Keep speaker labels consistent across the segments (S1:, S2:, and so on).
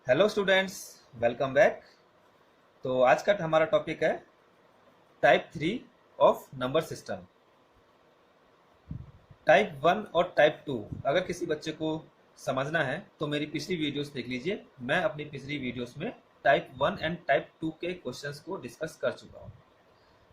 S1: Hello students, welcome back. तो आज का हमारा टॉपिक है type 3 of number system. Type 1 और टाइप 2 अगर किसी बच्चे को समझना है तो मेरी पिछली वीडियोस देख लीजिए। मैं अपनी पिछली वीडियोस में टाइप 1 एंड टाइप 2 के क्वेश्चंस को डिस्कस कर चुका हूँ।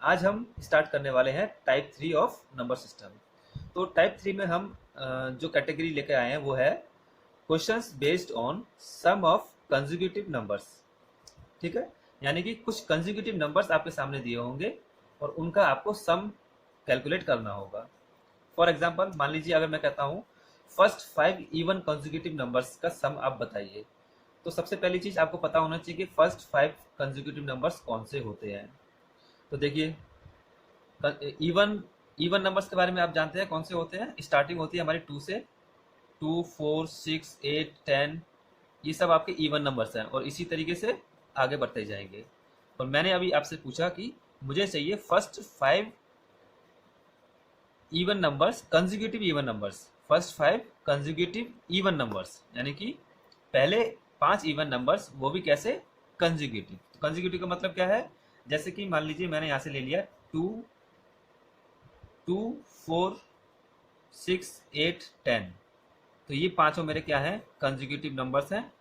S1: आज हम स्टार्ट करने वाले हैं टाइप 3 ऑफ नंबर सिस्टम। तो टाइप 3 में हम जो कैटेगरी लेके आए हैं वो है questions based on sum of consecutive numbers. ठीक है, यानी कि कुछ कंसेक्यूटिव नंबर्स आपके सामने दिए होंगे और उनका आपको सम कैलकुलेट करना होगा। फॉर एग्जांपल, मान लीजिए अगर मैं कहता हूँ फर्स्ट 5 इवन कंसेक्यूटिव नंबर्स का सम आप बताइए, तो सबसे पहली चीज आपको पता होना चाहिए कि फर्स्ट 5 कंसेक्यूटिव नंबर्स कौन से होते हैं। तो देखिए, इवन इवन नंबर्स के बारे में आप जानते हैं कौन से होते हैं। स्टार्टिंग होती है हमारी 2 से। 2, 4, 6, 8, 10, ये सब आपके इवन नंबर्स हैं और इसी तरीके से आगे बढ़ते जाएंगे। और मैंने अभी आपसे पूछा कि मुझे चाहिए first 5 even numbers, consecutive even numbers, first 5 consecutive even numbers, यानी कि पहले 5 इवन नंबर्स, वो भी कैसे, कंसेक्यूटिव। तो कंसेक्यूटिव का मतलब क्या है, जैसे कि मान लीजिए मैंने यहाँ से ले लिया 2, 2, 4, 6, 8, 10। तो ये पांचों मेरे क्या हैं, कंसेक्यूटिव नंबर्स हैं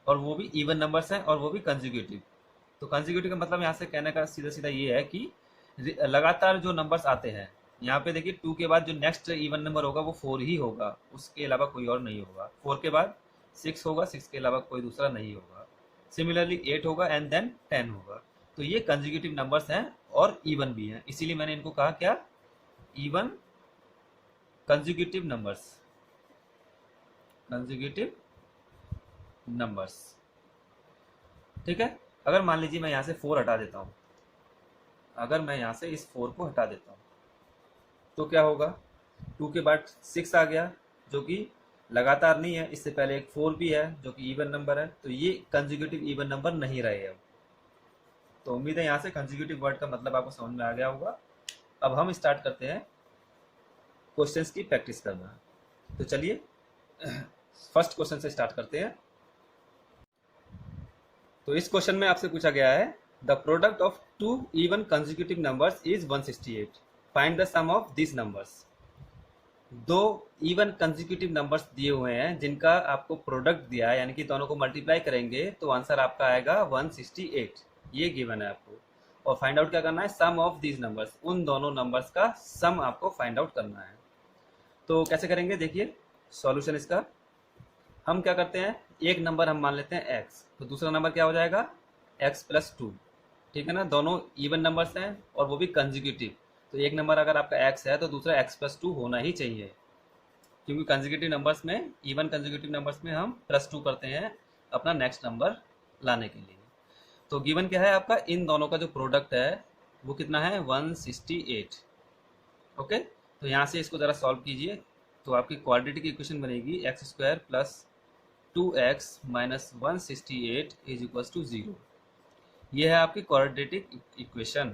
S1: और वो भी इवन नंबर्स हैं और वो भी कंसेक्यूटिव। तो कंसेक्यूटिव का मतलब यहाँ से कहने का सीधा सीधा ये है कि लगातार जो नंबर्स आते हैं, यहाँ पे देखिए 2 के बाद जो नेक्स्ट इवन नंबर होगा वो 4 ही होगा, उसके अलावा कोई और नहीं होगा। 4 के बाद 6 होगा, 6 के अलावा कोई दूसरा नहीं होगा। सिमिलरली 8 होगा एंड देन 10 होगा। तो ये कंसेक्यूटिव नंबर्स हैं और इवन भी हैं, इसीलिए मैंने इनको कहा क्या, even consecutive numbers, consecutive numbers. ठीक है, अगर मान लीजिए मैं यहाँ से 4 हटा देता हूँ, अगर मैं यहाँ से इस 4 को हटा देता हूँ तो क्या होगा, 2 के बाद 6 आ गया जो कि लगातार नहीं है, इससे पहले एक 4 भी है जो कि इवन नंबर है, तो ये कंसेक्यूटिव इवन नंबर नहीं रहे अब। तो उम्मीद है यहाँ से कंसेक्यूटिव वर्ड का मतलब आपको समझ में आ गया होगा। अब हम स्टार्ट करते हैं क्वेश्चंस की प्रैक्टिस करना। तो चलिए फर्स्ट क्वेश्चन से स्टार्ट करते हैं। तो इस क्वेश्चन में आपसे पूछा गया है the product of two even consecutive numbers is 168, find the sum of this numbers. दो इवन कंसेक्यूटिव नंबर्स दिए हुए हैं जिनका आपको प्रोडक्ट दिया है, यानी कि दोनों को मल्टीप्लाई करेंगे तो आंसर आपका आएगा 168, ये गिवन है आपको। और फाइंड आउट क्या करना है, सम ऑफ दिस नंबर्स, उन दोनों नंबर्स का सम आपको फाइंड आउट करना है। तो कैसे करेंगे, देखिए सॉल्यूशन इसका। हम क्या करते हैं, एक नंबर हम मान लेते हैं x, तो दूसरा नंबर क्या हो जाएगा x+2। ठीक है ना, दोनों इवन नंबर्स हैं और वो भी कंसेक्यूटिव। तो एक नंबर अगर आपका x है तो दूसरा x+2 होना ही चाहिए, क्योंकि कंसेक्यूटिव नंबर्स में, इवन कंसेक्यूटिव नंबर्स में हम +2 करते हैं अपना नेक्स्ट नंबर लाने के लिए। तो गिवन क्या है आपका, इन दोनों का जो प्रोडक्ट है वो कितना है, 168। ओके, तो यहाँ से इसको ज़रा सॉल्व कीजिए। तो आपकी क्वाड्रेटिक इक्वेशन बनेगी x² + 2x - 168 = 0। ये है आपकी क्वाड्रेटिक इक्वेशन।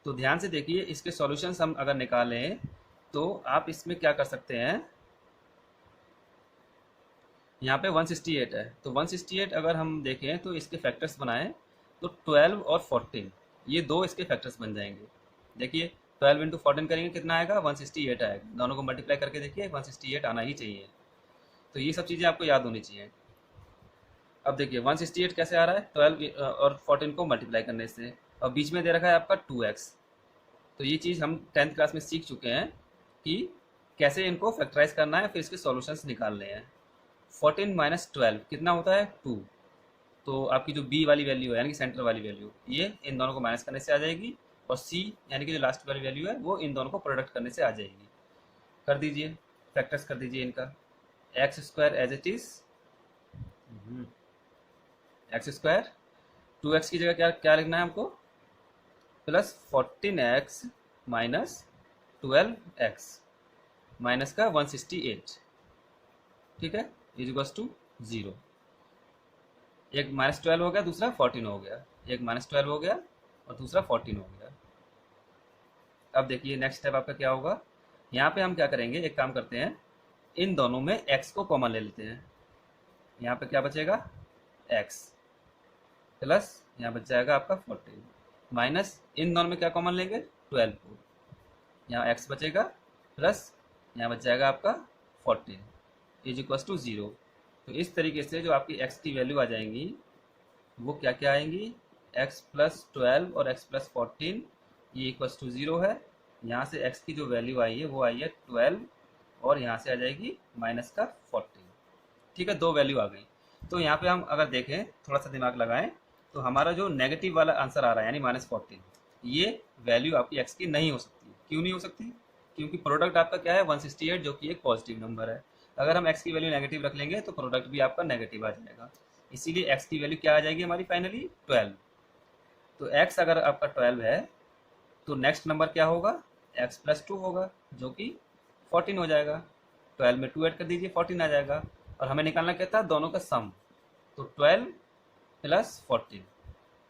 S1: तो ध्यान से देखिए, इसके सॉल्यूशंस हम अगर निकालें तो आप इसमें क्या कर सकते हैं, यहाँ पे 168 है, तो 168 अगर हम देखें तो इसके फैक्टर्स बनाएं तो 12 और 14, ये दो इसके फैक्टर्स बन जाएंगे। देखिए 12 × 14 करेंगे कितना आएगा, 168 आएगा। दोनों को मल्टीप्लाई करके देखिए 168 आना ही चाहिए। तो ये सब चीज़ें आपको याद होनी चाहिए। अब देखिए 168 कैसे आ रहा है, 12 और 14 को मल्टीप्लाई करने से, और बीच में दे रखा है आपका 2x। तो ये चीज़ हम 10th क्लास में सीख चुके हैं कि कैसे इनको फैक्टराइज करना है, फिर इसके सॉल्यूशंस निकालने हैं। 14 - 12 कितना होता है, 2। तो आपकी जो b वाली वैल्यू है, यानी कि सेंटर वाली वैल्यू, ये इन दोनों को माइनस करने से आ जाएगी, और c यानी कि जो लास्ट वाली वैल्यू है वो इन दोनों को प्रोडक्ट करने से आ जाएगी। कर दीजिए, फैक्टर्स कर दीजिए इनका। x² as it is, x², 2x की जगह क्या क्या लिखना है हमको, +14x - 12x माइनस का 168। ठीक है, = 0। एक -12 हो गया, दूसरा 14 हो गया, एक -12 हो गया और दूसरा 14 हो गया। अब देखिए नेक्स्ट स्टेप आपका क्या होगा, यहाँ पे हम क्या करेंगे, एक काम करते हैं, इन दोनों में x को कॉमन ले लेते हैं। यहाँ पे क्या बचेगा, एक्स प्लस यहाँ बच जाएगा आपका 14 माइनस इन दोनों में क्या कॉमन लेंगे 12 को, यहाँ एक्स बचेगा प्लस यहाँ बच जाएगा आपका 14 इज इक्वस टू 0। तो इस तरीके से जो आपकी एक्स की वैल्यू आ जाएंगी वो क्या क्या आएंगी, एक्स प्लस 12 और एक्स प्लस 14 ये इक्वस टू 0 है। यहाँ से एक्स की जो वैल्यू आई है वो आई है 12 और यहाँ से आ जाएगी माइनस का 14। ठीक है, दो वैल्यू आ गई। तो यहाँ पे हम अगर देखें, थोड़ा सा दिमाग लगाएं, तो हमारा जो नेगेटिव वाला आंसर आ रहा है यानी -14, ये वैल्यू आपकी एक्स की नहीं हो सकती। क्यों नहीं हो सकती? क्योंकि प्रोडक्ट आपका क्या है 168 जो कि एक पॉजिटिव नंबर है। अगर हम एक्स की वैल्यू नेगेटिव रख लेंगे तो प्रोडक्ट भी आपका नेगेटिव आ जाएगा। इसीलिए एक्स की वैल्यू क्या आ जाएगी हमारी फाइनली 12। तो एक्स अगर आपका 12 है तो नेक्स्ट नंबर क्या होगा, एक्स प्लस 2 होगा जो कि 14 हो जाएगा। 12 में 2 ऐड कर दीजिए 14 आ जाएगा। और हमें निकालना क्या था, दोनों का सम। तो 12 प्लस 14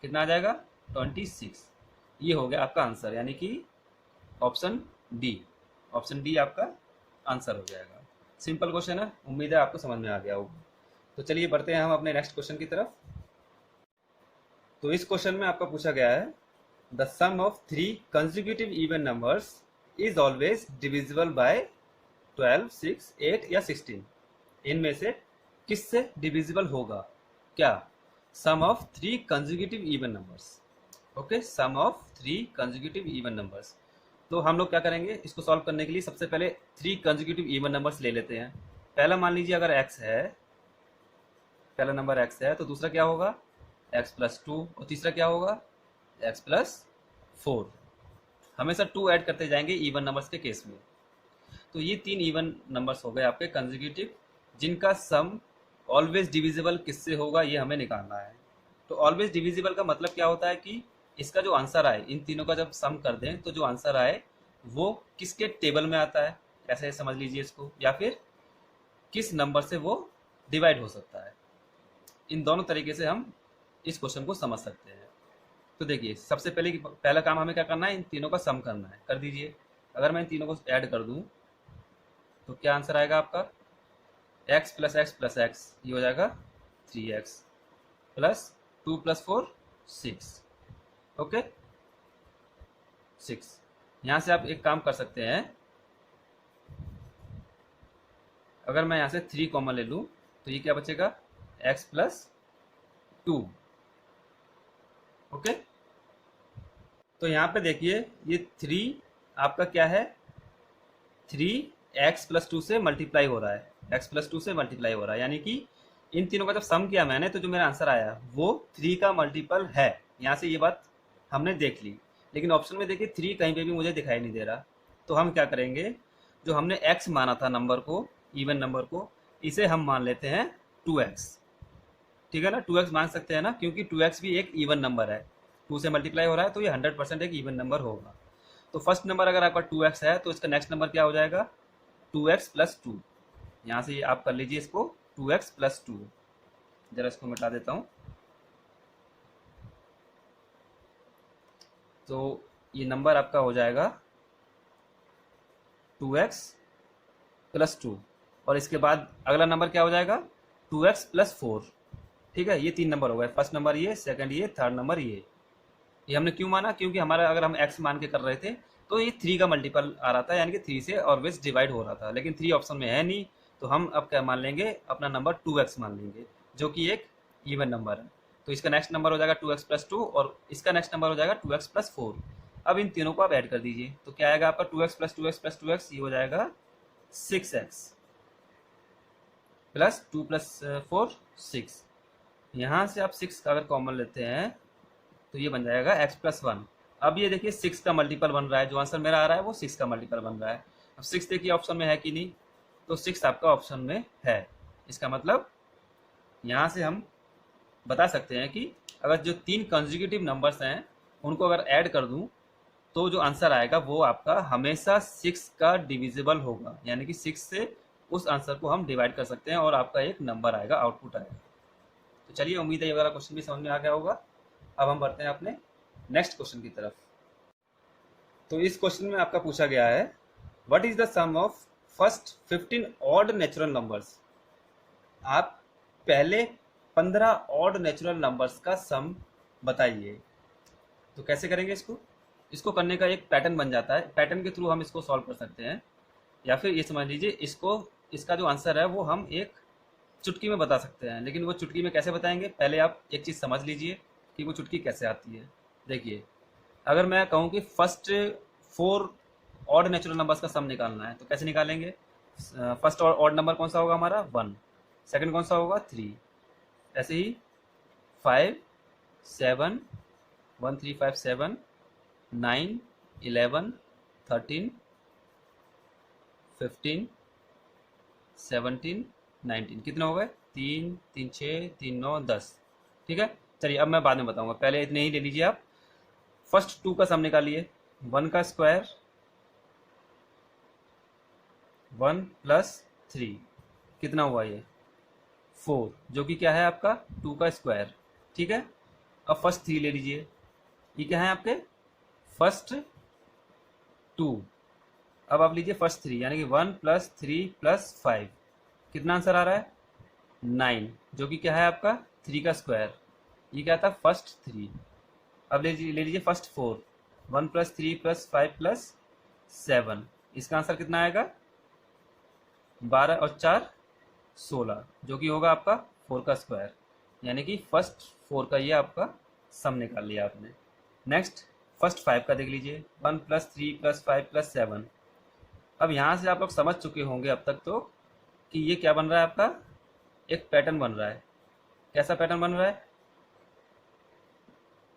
S1: कितना आ जाएगा 26। ये हो गया आपका आंसर, यानी कि ऑप्शन डी। ऑप्शन डी आपका आंसर हो जाएगा। सिंपल क्वेश्चन है, उम्मीद है आपको समझ में आ गया होगा। तो चलिए बढ़ते हैं हम अपने नेक्स्ट क्वेश्चन की तरफ। तो इस क्वेश्चन में आपका पूछा गया है the sum of 3 consecutive even numbers is always divisible by 12, 6, 8 या 16। इनमें से किससे डिविजिबल होगा? क्या? Sum of 3 consecutive even numbers. Okay, sum of 3 consecutive even numbers. तो हम लोग क्या करेंगे, इसको सॉल्व करने के लिए सबसे पहले 3 कंसेक्यूटिव इवन नंबर्स ले लेते हैं। पहला मान लीजिए अगर x है, पहला नंबर x है, तो दूसरा क्या होगा x प्लस 2 और तीसरा क्या होगा x प्लस 4। हमेशा 2 ऐड करते जाएंगे इवन नंबर्स के केस में। तो ये 3 इवन नंबर्स हो गए आपके कंसेक्यूटिव, जिनका सम ऑलवेज डिविजिबल किससे होगा ये हमें निकालना है। तो ऑलवेज डिविजिबल का मतलब क्या होता है कि इसका जो आंसर आए, इन तीनों का जब सम कर दें तो जो आंसर आए वो किसके टेबल में आता है, ऐसे समझ लीजिए इसको, या फिर किस नंबर से वो डिवाइड हो सकता है। इन दोनों तरीके से हम इस क्वेश्चन को समझ सकते हैं। तो देखिए, सबसे पहला काम हमें क्या करना है, इन तीनों का सम करना है। कर दीजिए। अगर मैं इन तीनों को ऐड कर दूं तो क्या आंसर आएगा आपका, x plus x plus x, ये हो जाएगा 3x प्लस 2 प्लस 4 6। ओके 6। यहाँ से आप एक काम कर सकते हैं, अगर मैं यहाँ से 3 कॉमन ले लूँ तो ये क्या बचेगा x प्लस 2। ओके, तो यहाँ पे देखिए ये 3 आपका क्या है, 3x प्लस 2 से मल्टीप्लाई हो रहा है, x प्लस 2 से मल्टीप्लाई हो रहा है, यानी कि इन तीनों का जब सम किया मैंने तो जो मेरा आंसर आया वो 3 का मल्टीपल है। यहाँ से ये बात हमने देख ली। लेकिन ऑप्शन में देखिए 3 कहीं पे भी मुझे दिखाई नहीं दे रहा। तो हम क्या करेंगे, जो हमने x माना था नंबर को, इवन नंबर को, इसे हम मान लेते हैं 2x। ठीक है ना, 2x मान सकते हैं ना, क्योंकि 2x भी एक इवन नंबर है, 2 से मल्टीप्लाई हो रहा है तो ये 100% एक इवन नंबर होगा। तो फर्स्ट नंबर अगर आपका 2x है तो इसका नेक्स्ट नंबर क्या हो जाएगा 2x प्लस 2। यहाँ से आप कर लीजिए इसको 2x प्लस 2। जरा इसको मिटा देता हूँ। तो ये नंबर आपका हो जाएगा 2x प्लस 2 और इसके बाद अगला नंबर क्या हो जाएगा 2x प्लस 4। ठीक है, ये 3 नंबर हो गए। फर्स्ट नंबर ये, सेकंड ये, थर्ड नंबर ये हमने क्यों माना, क्योंकि हमारा अगर हम x मान के कर रहे थे तो ये 3 का मल्टीपल आ रहा था, यानी कि 3 से ऑलवेज डिवाइड हो रहा था। लेकिन 3 ऑप्शन में है नहीं, तो हम अब क्या मान लेंगे, अपना नंबर 2x मान लेंगे, जो कि एक इवन नंबर है। तो इसका नेक्स्ट नंबर हो जाएगा 2x प्लस 2 और इसका नेक्स्ट नंबर हो जाएगा 2x प्लस 4। अब इन तीनों को आप ऐड कर दीजिए तो क्या आएगा आपका 2x plus 2x plus 2x, ये हो जाएगा 6x प्लस 2 प्लस 4 6। यहाँ से आप 6 का अगर कॉमन लेते हैं तो ये बन जाएगा x प्लस 1। अब ये देखिए 6 का मल्टीपल बन रहा है, जो आंसर मेरा आ रहा है वो 6 का मल्टीपल बन रहा है। अब 6 देखिए ऑप्शन में है कि नहीं, तो 6 आपका ऑप्शन में है। इसका मतलब यहाँ से हम बता सकते हैं कि अगर जो 3 कंसेक्यूटिव नंबर्स हैं उनको अगर ऐड कर दूं तो जो आंसर आएगा वो आपका हमेशा 6 का डिविजिबल होगा, यानी कि 6 से उस आंसर को हम डिवाइड कर सकते हैं और आपका एक नंबर आएगा, आउटपुट आएगा। तो चलिए, उम्मीद है ये वाला क्वेश्चन भी समझ में आ गया होगा। अब हम बढ़ते हैं अपने नेक्स्ट क्वेश्चन की तरफ। तो इस क्वेश्चन में आपका पूछा गया है what is the sum of first 15 odd natural numbers. आप पहले 15 ऑड नेचुरल नंबर्स का सम बताइए। तो कैसे करेंगे इसको करने का एक पैटर्न बन जाता है, पैटर्न के थ्रू हम इसको सॉल्व कर सकते हैं। या फिर ये समझ लीजिए इसका जो आंसर है वो हम एक चुटकी में बता सकते हैं। लेकिन वो चुटकी में कैसे बताएंगे, पहले आप एक चीज़ समझ लीजिए कि वो चुटकी कैसे आती है। देखिए, अगर मैं कहूँ कि फर्स्ट 4 ऑड नेचुरल नंबर्स का सम निकालना है तो कैसे निकालेंगे। फर्स्ट ऑड नंबर कौन सा होगा हमारा 1, सेकंड कौन सा होगा 3, ऐसे ही 5 7 1 3 5 7 9 11 13 15 17 19, कितने हो गए 3 3 6 3 9 10। ठीक है, चलिए अब मैं बाद में बताऊंगा, पहले इतने ही ले लीजिए आप। फर्स्ट 2 का सम निकालिए। 1 का स्क्वायर 1 प्लस 3 कितना हुआ ये 4, जो कि क्या है आपका 2 का स्क्वायर। ठीक है, अब फर्स्ट 3 ले लीजिए, ये क्या है आपके फर्स्ट 2। अब आप लीजिए फर्स्ट 3 यानी कि 1 प्लस 3 प्लस 5, कितना आंसर आ रहा है 9, जो कि क्या है आपका 3 का स्क्वायर। ये क्या था फर्स्ट 3। अब ले लीजिए फर्स्ट 4, 1 प्लस 3 प्लस 5 प्लस 7, इसका आंसर कितना आएगा 12 और 4 16, जो कि होगा आपका 4 का स्क्वायर। यानी कि फर्स्ट 4 का ये आपका सम निकाल लिया आपने। नेक्स्ट फर्स्ट 5 का देख लीजिए, 1 प्लस 3 प्लस 5 प्लस 7। अब यहाँ से आप लोग समझ चुके होंगे अब तक तो कि ये क्या बन रहा है आपका एक पैटर्न बन रहा है। कैसा पैटर्न बन रहा है,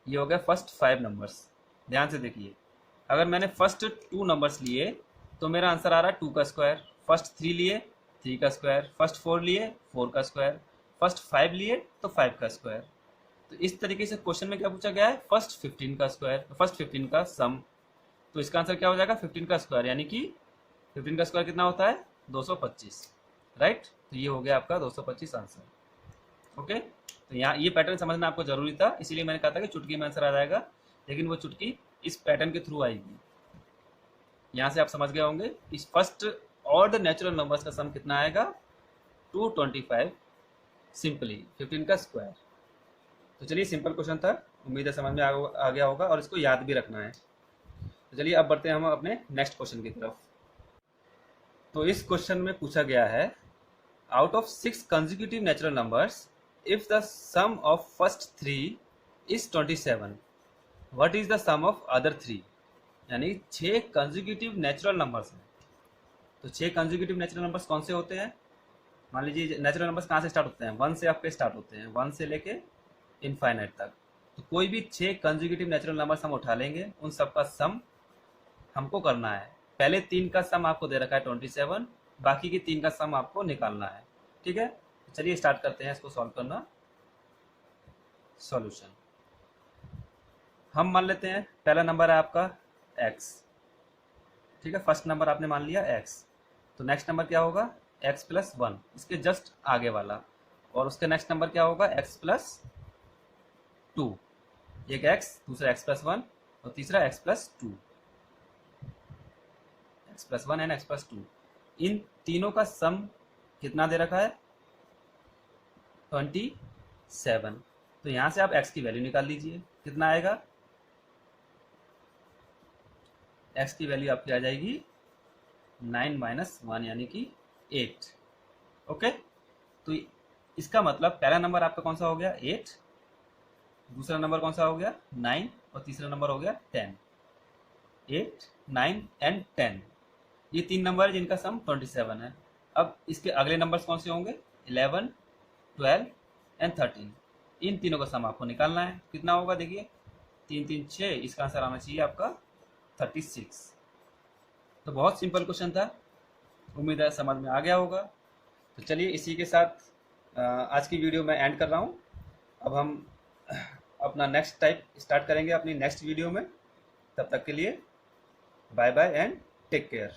S1: ये हो गया फर्स्ट 5 नंबर्स। ध्यान से देखिए, अगर मैंने फर्स्ट 2 नंबर्स लिए तो मेरा आंसर आ रहा है 2 का स्क्वायर। फर्स्ट 3 लिए 3 का स्क्वायर, फर्स्ट 4 लिए 4 का स्क्वायर, फर्स्ट 5 लिए तो 5 का स्क्वायर। तो इस तरीके से क्वेश्चन में क्या पूछा गया है फर्स्ट 15 का स्क्वायर, फर्स्ट 15 का सम। तो इसका आंसर क्या हो जाएगा 15 का स्क्वायर, यानी कि 15 का स्क्वायर कितना होता है 225, राइट। तो ये हो गया आपका 225 आंसर। ओके, तो यहाँ ये पैटर्न समझना आपको जरूरी था, इसीलिए मैंने कहा था कि चुटकी में आंसर आ जाएगा, लेकिन वो चुटकी इस पैटर्न के थ्रू आएगी। यहाँ से आप समझ गए होंगे इस फर्स्ट ऑड नेचुरल नंबर्स का सम कितना आएगा 225, सिंपली 15 का स्क्वायर। तो चलिए सिंपल क्वेश्चन था, उम्मीद है समझ में आ गया होगा और इसको याद भी रखना है। तो चलिए अब बढ़ते हैं हम अपने नेक्स्ट क्वेश्चन की तरफ। तो इस क्वेश्चन में पूछा गया है out of 6 consecutive natural numbers if the sum of first 3 is 27, what is the sum of other 3। यानी 6 कंसेक्यूटिव नेचुरल नंबर्स हैं। तो 6 कंसेक्यूटिव नेचुरल नंबर्स कौन से होते हैं, मान लीजिए नेचुरल नंबर्स कहाँ से स्टार्ट होते हैं 1 से आपके स्टार्ट होते हैं, 1 से लेके इनफाइनाइट तक। तो कोई भी 6 कंसेक्यूटिव नेचुरल नंबर्स हम उठा लेंगे, उन सब का सम हमको करना है। पहले 3 का सम आपको दे रखा है 27, बाकी की 3 का सम आपको निकालना है। ठीक है, तो चलिए स्टार्ट करते हैं इसको सॉल्व करना। सॉल्यूशन हम मान लेते हैं पहला नंबर है आपका x। ठीक है, फर्स्ट नंबर आपने मान लिया x, तो नेक्स्ट नंबर क्या होगा x प्लस 1, इसके जस्ट आगे वाला, और उसके नेक्स्ट नंबर क्या होगा x प्लस 2। एक x, दूसरा x प्लस 1 और तीसरा x plus 2, x plus 1 and x plus 2। इन तीनों का सम कितना दे रखा है 27। तो यहाँ से आप x की वैल्यू निकाल लीजिए, कितना आएगा x की वैल्यू आपकी आ जाएगी 9 माइनस 1 यानी कि 8। ओके, तो इसका मतलब पहला नंबर आपका कौन सा हो गया 8, दूसरा नंबर कौन सा हो गया 9 और तीसरा नंबर हो गया 10। 8 9 एंड 10, ये 3 नंबर है जिनका सम 27 है। अब इसके अगले नंबर्स कौन से होंगे 11 12 एंड 13, इन तीनों का सम आपको निकालना है। कितना होगा देखिए 3 3 6, इसका आंसर आना चाहिए आपका 36। तो बहुत सिंपल क्वेश्चन था, उम्मीद है समझ में आ गया होगा। तो चलिए इसी के साथ आज की वीडियो मैं एंड कर रहा हूँ। अब हम अपना नेक्स्ट टाइप स्टार्ट करेंगे अपनी नेक्स्ट वीडियो में। तब तक के लिए bye bye and take care.